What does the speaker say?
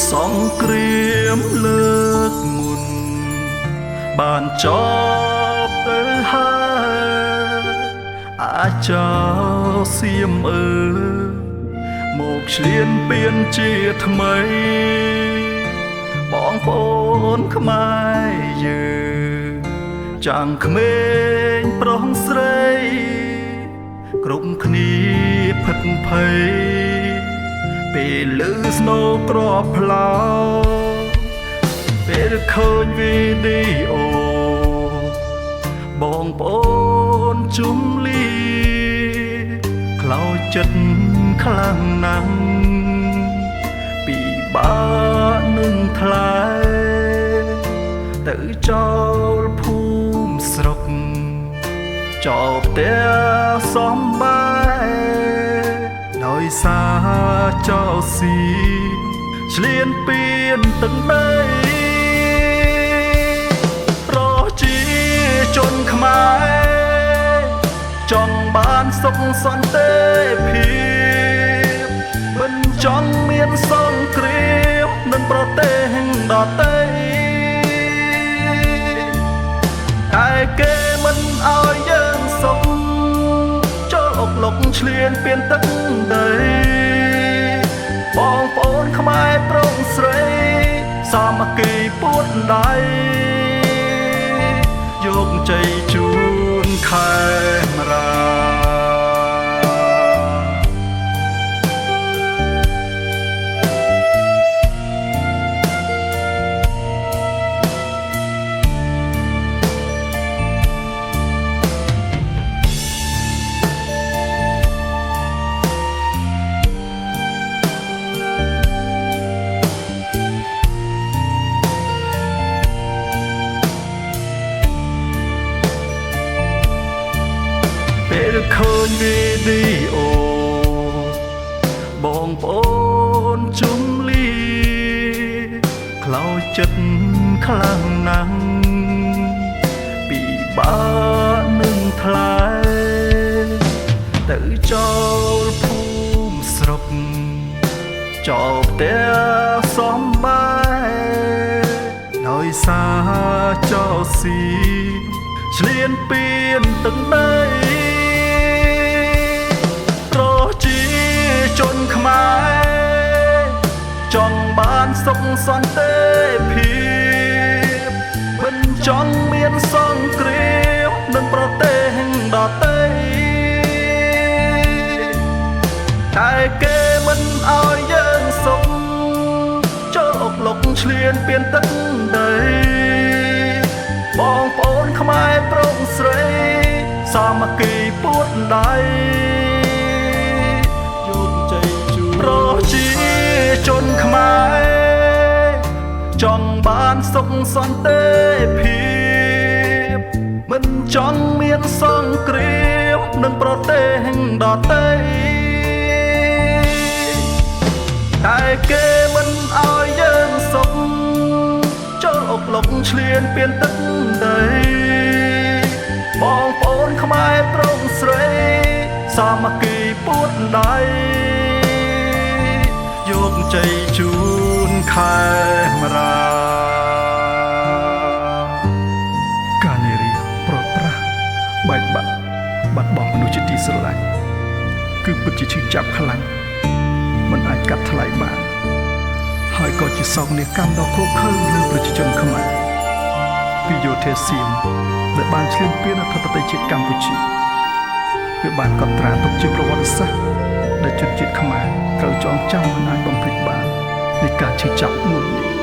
សង្គ្រាមលើកមុនបានចប់ទៅហើយអាចចោសៀមមកឆ្លៀនពៀនជាថ្មីបងប្អូនខ្មែរយើងចាំងក្មេងប្រុសស្រីគ្រប់គ្នាភិតភ័យពេលលឺស្នូក្របផ្លោពេលឃើញវីដេអូបងប្អូនជុំលីខ្លោចចិត្តខ្លាំងណាស់ពីបានឹងថ្លៃទៅចោលភូមិស្រុកចោលផ្ទះសំបាយដោយសារចោលស៊ីឆ្លៀនពៀនទឹកដីប្រជាជនខ្មែរចង់បានសុខសន្តិភាពមិនចង់មានសង្គ្រាមនឹងប្រទេសដទៃតែគេមិនឲ្យយើងសុខចូលអុកលុកឆ្លៀនពៀនទឹកដីបងប្អូនខ្មែរប្រុសស្រីសាមគ្គីពួតដៃយកជ័យជូនខេមរាពេលឃើញវីដេអូបងប្អូនជុំលីខ្លោចចិត្តខ្លាំងណាស់ពីបានឹងថ្លៃទៅចោលភូមិស្រុកចោលផ្ទះសំបាយដោយសារចោលស៊ីឆ្លៀនពៀនទឹកដីជនខ្មែរចង់បានសុខសន្តិភាពមិនចង់មានសង្គ្រាមនឹងប្រទេសដទៃតែគេមិនឲ្យយើងសុខចូលអុកលុកឆ្លៀនពៀនទឹកដីបងប្អូនខ្មែរប្រុសស្រីសាមគ្គីពួតដៃប្រជាជនខ្មែរចង់បានសុខសន្តិភាពមិនចង់មានសង្គ្រាមនឹងប្រទេសដទៃតែគេមិនឲ្យយើងសុខចូលអុកលុកឆ្លៀនពៀនទឹកដីបងប្អូនខ្មែរប្រុសស្រីសាមគ្គីពួតដៃយកជ័យជូនខេមរាការនារីប្រត់ប្រាស់បែកបាក់បាត់បង់មនុស្សជាទីស្រឡាញ់គឺពិតជាឈឺចាប់ខ្លាំងមិនអាចកាត់ថ្លៃបានហើយក៏ជាសោកនាដកម្មដ៏ឃោរឃៅលើប្រជាជនខ្មែរពីយោធាសៀមដែលបានឈ្លានពានអធិបតេយ្យជាតិកម្ពុជាវាបានកត់ត្រាទុកជាប្រវត្តិសាស្ត្រដែលជនជាតិខ្មែរត្រូវចងចាំមិនអាចបំភ្លេចបាននៃការឈឺចាប់មួយនេះ